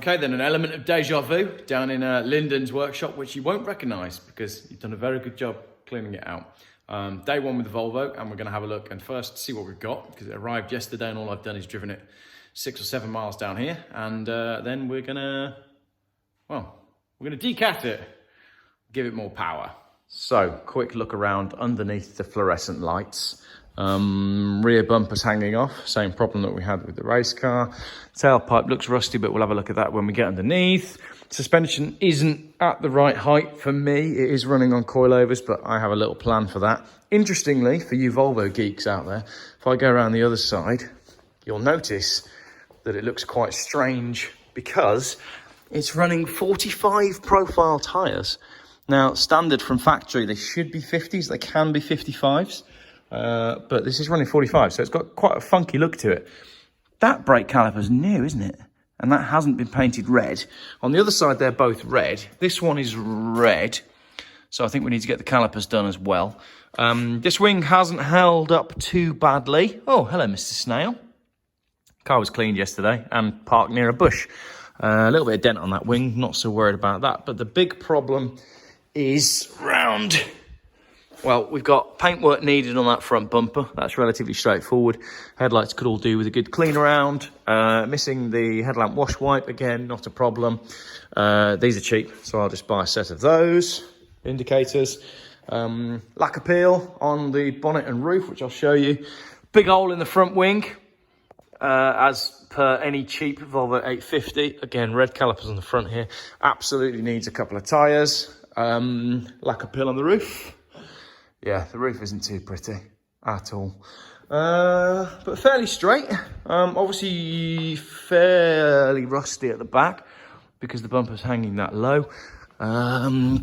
Okay, then an element of deja vu down in Lyndon's workshop, which you won't recognise because you've done a very good job cleaning it out. Day one with the Volvo, and we're going to have a look and first see what we've got, because it arrived yesterday and all I've done is driven it 6 or 7 miles down here, and then we're going to decat it, give it more power. So, quick look around underneath the fluorescent lights. Rear bumper's hanging off, same problem that we had with the race car. Tailpipe looks rusty, but we'll have a look at that when we get underneath. Suspension isn't at the right height for me. It is running on coilovers, but I have a little plan for that. Interestingly, for you Volvo geeks out there, if I go around the other side, you'll notice that it looks quite strange because it's running 45 profile tyres. Now, standard from factory, they should be 50s, they can be 55s. But this is running 45, so it's got quite a funky look to it. That brake caliper's new, isn't it? And that hasn't been painted red. On the other side, they're both red. This one is red, so I think we need to get the calipers done as well. This wing hasn't held up too badly. Oh, hello, Mr. Snail. Car was cleaned yesterday and parked near a bush. A little bit of dent on that wing, not so worried about that. But the big problem is round. Well, we've got paintwork needed on that front bumper. That's relatively straightforward. Headlights could all do with a good clean around. Missing the headlamp wash wipe, again, not a problem. These are cheap, so I'll just buy a set of those. Indicators. Lacquer peel on the bonnet and roof, which I'll show you. Big hole in the front wing, as per any cheap Volvo 850. Again, red calipers on the front here. Absolutely needs a couple of tyres. Lacquer peel on the roof. Yeah, the roof isn't too pretty at all. But fairly straight. Obviously fairly rusty at the back because the bumper's hanging that low. That's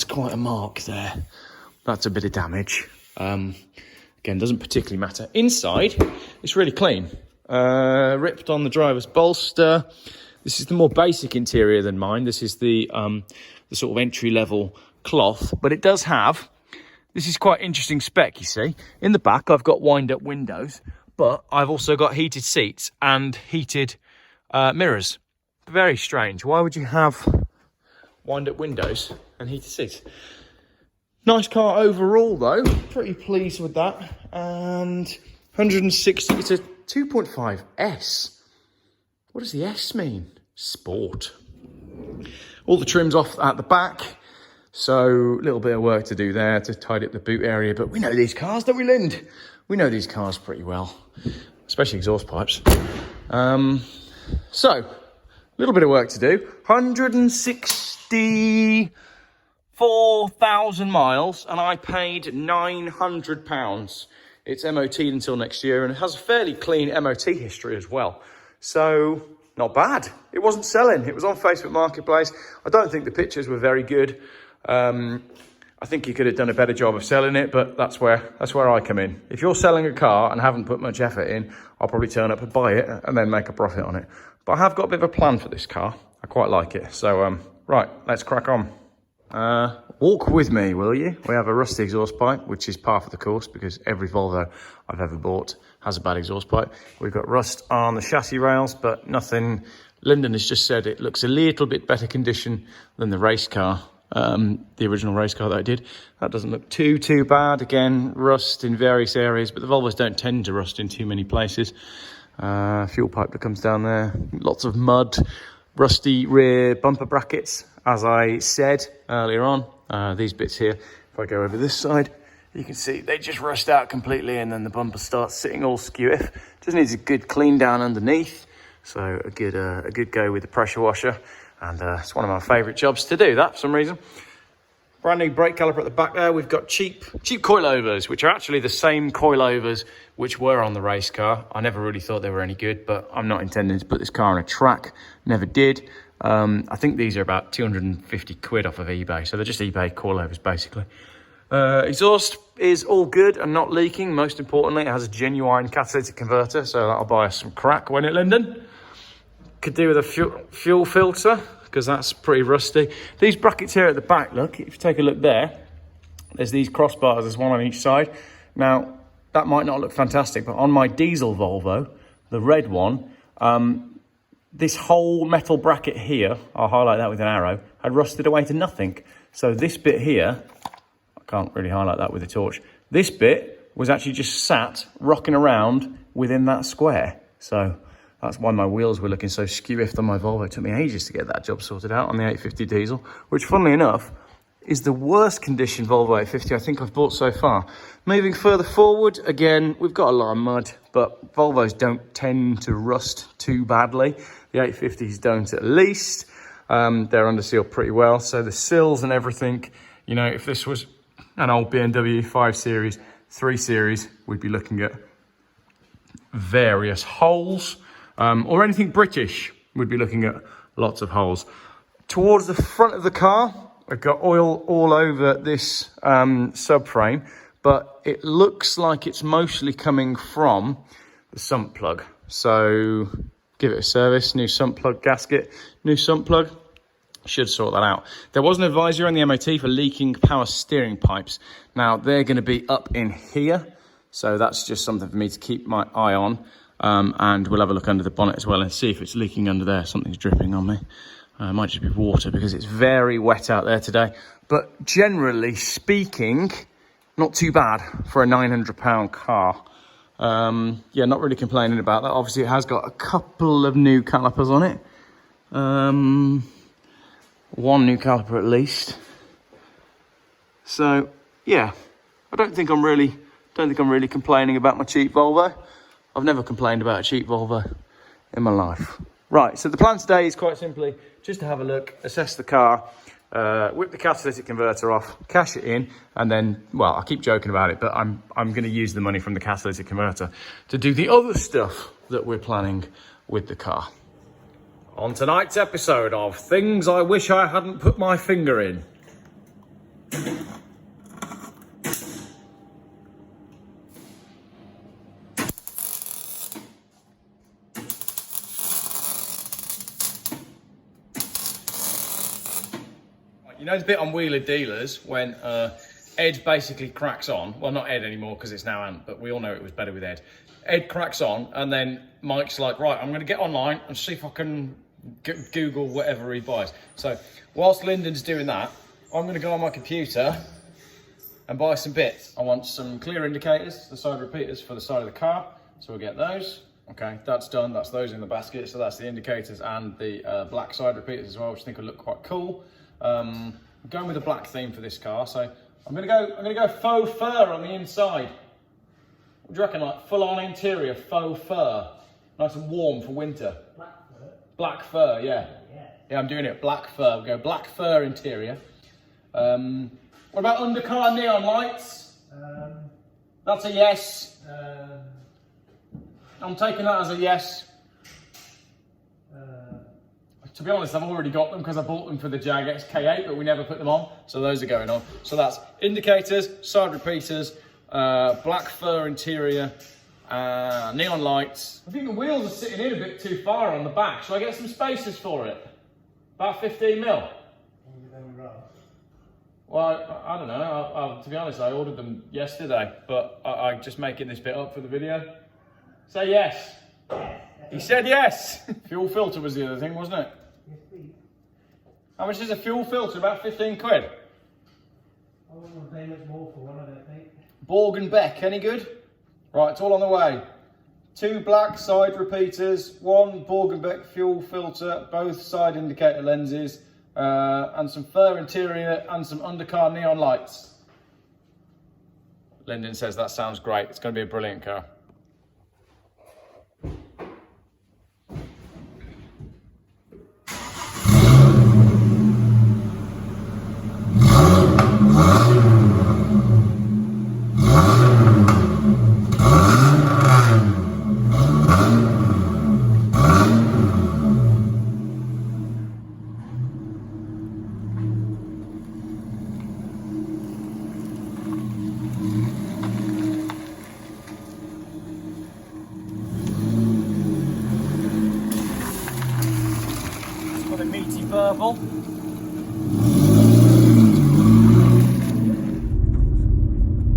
quite a mark there. That's a bit of damage. Again, doesn't particularly matter. Inside, it's really clean. Ripped on the driver's bolster. This is the more basic interior than mine. This is the sort of entry-level cloth, but it does have... This is quite interesting spec, you see. In the back, I've got wind-up windows, but I've also got heated seats and heated mirrors. Very strange. Why would you have wind-up windows and heated seats? Nice car overall, though. Pretty pleased with that. And 160, it's a 2.5 S. What does the S mean? Sport. All the trim's off at the back. So a little bit of work to do there to tidy up the boot area. But we know these cars, don't we, Lind? We know these cars pretty well, especially exhaust pipes. So a little bit of work to do. 164,000 miles, and I paid £900. It's MOT'd until next year, and it has a fairly clean MOT history as well. So not bad. It wasn't selling. It was on Facebook Marketplace. I don't think the pictures were very good. I think you could have done a better job of selling it, but that's where I come in. If you're selling a car and haven't put much effort in, I'll probably turn up and buy it and then make a profit on it. But I have got a bit of a plan for this car. I quite like it. So, right, let's crack on. Walk with me, will you? We have a rusty exhaust pipe, which is par for the course because every Volvo I've ever bought has a bad exhaust pipe. We've got rust on the chassis rails, but nothing. Lyndon has just said it looks a little bit better condition than the race car. The original race car that I did. That doesn't look too bad. Again, rust in various areas, but the Volvos don't tend to rust in too many places. Fuel pipe that comes down there. Lots of mud. Rusty rear bumper brackets, as I said earlier on. These bits here, if I go over this side, you can see they just rust out completely, and then the bumper starts sitting all skew-if. Just needs a good clean down underneath. So a good go with the pressure washer. And it's one of my favourite jobs to do that for some reason. Brand new brake caliper at the back there. We've got cheap coilovers, which are actually the same coilovers which were on the race car. I never really thought they were any good, but I'm not intending to put this car on a track. Never did. I think these are about 250 quid off of eBay. So they're just eBay coilovers, basically. Exhaust is all good and not leaking. Most importantly, it has a genuine catalytic converter, so that'll buy us some crack, won't it, Lyndon? Could do with a fuel filter because that's pretty rusty. These brackets here at the back, look, if you take a look there, there's these crossbars, there's one on each side. Now, that might not look fantastic, but on my diesel Volvo, the red one, this whole metal bracket here, I'll highlight that with an arrow, had rusted away to nothing. So this bit here, I can't really highlight that with a torch. This bit was actually just sat rocking around within that square. So that's why my wheels were looking so skew-iffed on my Volvo. It took me ages to get that job sorted out on the 850 diesel, which funnily enough is the worst condition Volvo 850 I think I've bought so far. Moving further forward, again, we've got a lot of mud, but Volvos don't tend to rust too badly. The 850s don't at least. They're under seal pretty well. So the sills and everything, you know, if this was an old BMW 5 Series, 3 Series, we'd be looking at various holes. Or anything British, we'd be looking at lots of holes. Towards the front of the car, I've got oil all over this subframe, but it looks like it's mostly coming from the sump plug. So give it a service, new sump plug gasket, new sump plug, should sort that out. There was an advisory on the MOT for leaking power steering pipes. Now they're going to be up in here, so that's just something for me to keep my eye on. And we'll have a look under the bonnet as well and see if it's leaking under there. Something's dripping on me. It might just be water because it's very wet out there today. But generally speaking, not too bad for a £900 car. Yeah, not really complaining about that. Obviously, it has got a couple of new calipers on it. One new caliper at least. So yeah, I don't think I'm really complaining about my cheap Volvo. I've never complained about a cheap Volvo in my life. Right, so the plan today is quite simply just to have a look, assess the car, whip the catalytic converter off, cash it in, and then, well, I keep joking about it, but I'm going to use the money from the catalytic converter to do the other stuff that we're planning with the car. On tonight's episode of Things I Wish I Hadn't Put My Finger In. You know the bit on Wheeler Dealers when Ed basically cracks on, well not Ed anymore because it's now Ant, but we all know it was better with Ed. Ed cracks on and then Mike's like, right, I'm going to get online and see if I can Google whatever he buys. So whilst Lyndon's doing that, I'm going to go on my computer and buy some bits. I want some clear indicators, the side repeaters for the side of the car, so we'll get those. Okay, that's done, that's those in the basket, so that's the indicators and the black side repeaters as well, which I think will look quite cool. I'm going with a black theme for this car, so I'm gonna go faux fur on the inside. What do you reckon, like full on interior faux fur, nice and warm for winter? Black fur. Black fur, yeah. Yeah, I'm doing it. Black fur. We'll go black fur interior. What about undercar neon lights? That's a yes. I'm taking that as a yes. To be honest, I've already got them because I bought them for the Jag XK8, but we never put them on, so those are going on. So that's indicators, side repeaters, black fur interior, neon lights. I think the wheels are sitting in a bit too far on the back. Shall I get some spacers for it? About 15 mil? Well, I don't know. To be honest, I ordered them yesterday, but I'm just making this bit up for the video. Say yes. He said yes. Fuel filter was the other thing, wasn't it? Yes, please. How much is a fuel filter? About 15 quid. I wouldn't pay much more for one, I don't think. Borg and Beck, any good? Right, it's all on the way. 2 black side repeaters, 1 Borg and Beck fuel filter, both side indicator lenses, and some fur interior and some undercar neon lights. Lyndon says that sounds great. It's going to be a brilliant car. Purple.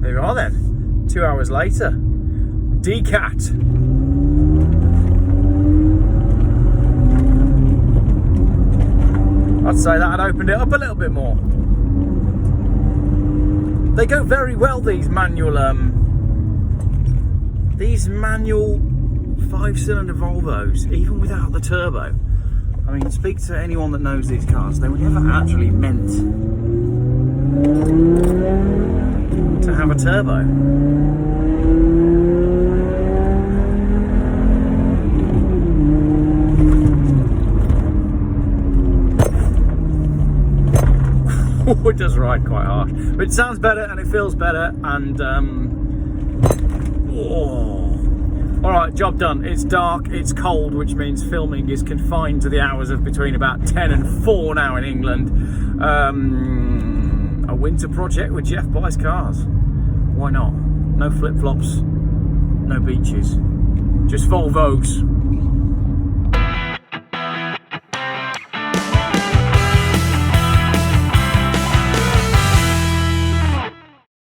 There we are then, 2 hours later. Decat. I'd say that had opened it up a little bit more. They go very well, these manual 5-cylinder Volvos, even without the turbo. I mean, speak to anyone that knows these cars, they were never actually meant to have a turbo. It does ride quite hard, but it sounds better and it feels better, and all right, job done. It's dark, it's cold, which means filming is confined to the hours of between about 10 and 4 now in England. A winter project with Geoff buys cars. Why not? No flip-flops, no beaches, just Volvos.